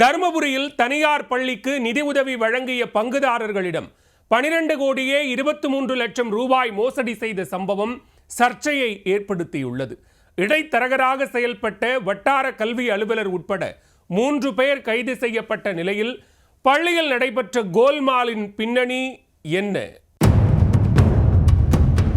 தருமபுரியில் தனியார் பள்ளிக்கு நிதி உதவி வழங்கிய பங்குதாரர்களிடம் 12 கோடியே 23 லட்சம் ரூபாய் மோசடி செய்த சம்பவம் சர்ச்சையை ஏற்படுத்தியுள்ளது. இடைத்தரகராக செயல்பட்ட வட்டார கல்வி அலுவலர் உட்பட 3 பேர் கைது செய்யப்பட்ட நிலையில் பள்ளியில் நடைபெற்ற கோல்மாலின் பின்னணி என்ன?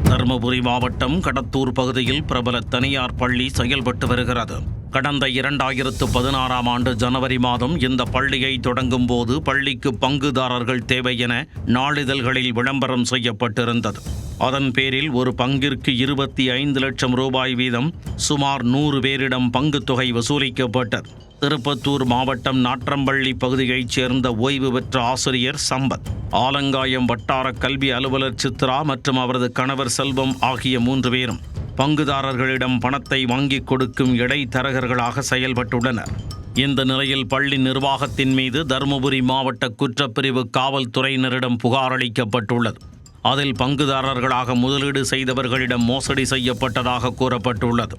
தருமபுரி மாவட்டம் கடத்தூர் பகுதியில் பிரபல தனியார் பள்ளி செயல்பட்டு வருகிறது. கடந்த 2016ஆம் ஆண்டு ஜனவரி மாதம் இந்த பள்ளியை தொடங்கும் போது பள்ளிக்கு பங்குதாரர்கள் தேவை என நாளிதழ்களில் விளம்பரம் செய்யப்பட்டிருந்தது. அதன் பேரில் ஒரு பங்கிற்கு 25 லட்சம் ரூபாய் வீதம் சுமார் 100 பேரிடம் பங்கு தொகை வசூலிக்கப்பட்டது. திருப்பத்தூர் மாவட்டம் நாற்றம்பள்ளி பகுதியைச் சேர்ந்த ஓய்வு பெற்ற ஆசிரியர் சம்பத், ஆலங்காயம் வட்டார கல்வி அலுவலர் சித்ரா மற்றும் அவரது கணவர் செல்வம் ஆகிய 3 பேரும் பங்குதாரர்களிடம் பணத்தை வாங்கிக் கொடுக்கும் இடைத்தரகர்களாக செயல்பட்டுள்ளனர். இந்த நிலையில் பள்ளி நிர்வாகத்தின் மீது தருமபுரி மாவட்ட குற்றப்பிரிவு காவல்துறையினரிடம் புகார் அளிக்கப்பட்டுள்ளது. அதில் பங்குதாரர்களாக முதலீடு செய்தவர்களிடம் மோசடி செய்யப்பட்டதாக கூறப்பட்டுள்ளது.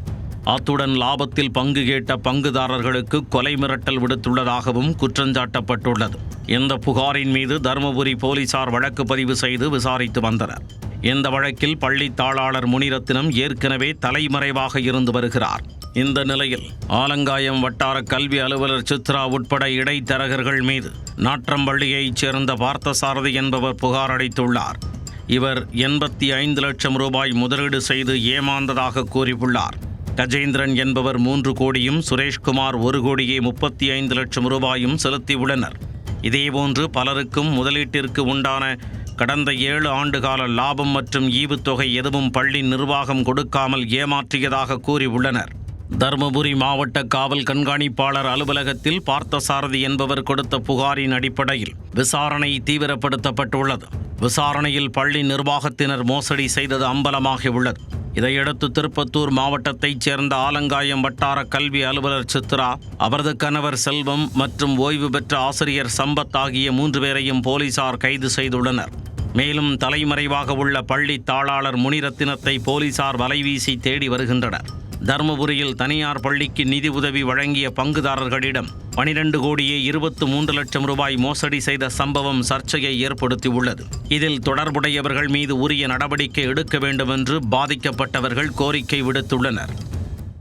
அத்துடன் லாபத்தில் பங்கு கேட்ட பங்குதாரர்களுக்கு கொலை மிரட்டல் விடுத்துள்ளதாகவும் குற்றஞ்சாட்டப்பட்டுள்ளது. இந்த புகாரின் மீது தருமபுரி போலீசார் வழக்கு பதிவு செய்து விசாரித்து வந்தனர். இந்த வழக்கில் பள்ளி தாளாளர் முனிரத்தினம் ஏற்கனவே தலைமறைவாக இருந்து வருகிறார். இந்த நிலையில் ஆலங்காயம் வட்டார கல்வி அலுவலர் சித்ரா உட்பட இடைத்தரகர்கள் மீது நாற்றம்பள்ளியைச் சேர்ந்த பார்த்தசாரதி என்பவர் புகார் அளித்துள்ளார். இவர் 85 லட்சம் ரூபாய் முதலீடு செய்து ஏமாந்ததாக கூறியுள்ளார். கஜேந்திரன் என்பவர் 3 கோடியும் சுரேஷ்குமார் 1 கோடியே 35 லட்சம் ரூபாயும் செலுத்தியுள்ளனர். இதேபோன்று பலருக்கும் முதலீட்டிற்கு உண்டான கடந்த 7 ஆண்டுகால லாபம் மற்றும் ஈவுத்தொகை எதுவும் பள்ளி நிர்வாகம் கொடுக்காமல் ஏமாற்றியதாக கூறியுள்ளனர். தருமபுரி மாவட்ட காவல் கண்காணிப்பாளர் அலுவலகத்தில் பார்த்தசாரதி என்பவர் கொடுத்த புகாரின் அடிப்படையில் விசாரணை தீவிரப்படுத்தப்பட்டுள்ளது. விசாரணையில் பள்ளி நிர்வாகத்தினர் மோசடி செய்தது அம்பலமாகியுள்ளது. இதையடுத்து திருப்பத்தூர் மாவட்டத்தைச் சேர்ந்த ஆலங்காயம் வட்டார கல்வி அலுவலர் சித்ரா, அவரது கணவர் செல்வம் மற்றும் ஓய்வு பெற்ற ஆசிரியர் சம்பத் ஆகிய 3 பேரையும் போலீசார் கைது செய்துள்ளனர். மேலும் தலைமறைவாக உள்ள பள்ளி தாளாளர் முனிரத்தினத்தை போலீசார் வலைவீசி தேடி வருகின்றனர். தருமபுரியில் தனியார் பள்ளிக்கு நிதி உதவி வழங்கிய பங்குதாரர்களிடம் 12 கோடியே 23 லட்சம் ரூபாய் மோசடி செய்த சம்பவம் சர்ச்சையை ஏற்படுத்தியுள்ளது. இதில் தொடர்புடையவர்கள் மீது உரிய நடவடிக்கை எடுக்க வேண்டும் என்று பாதிக்கப்பட்டவர்கள் கோரிக்கை விடுத்துள்ளனர்.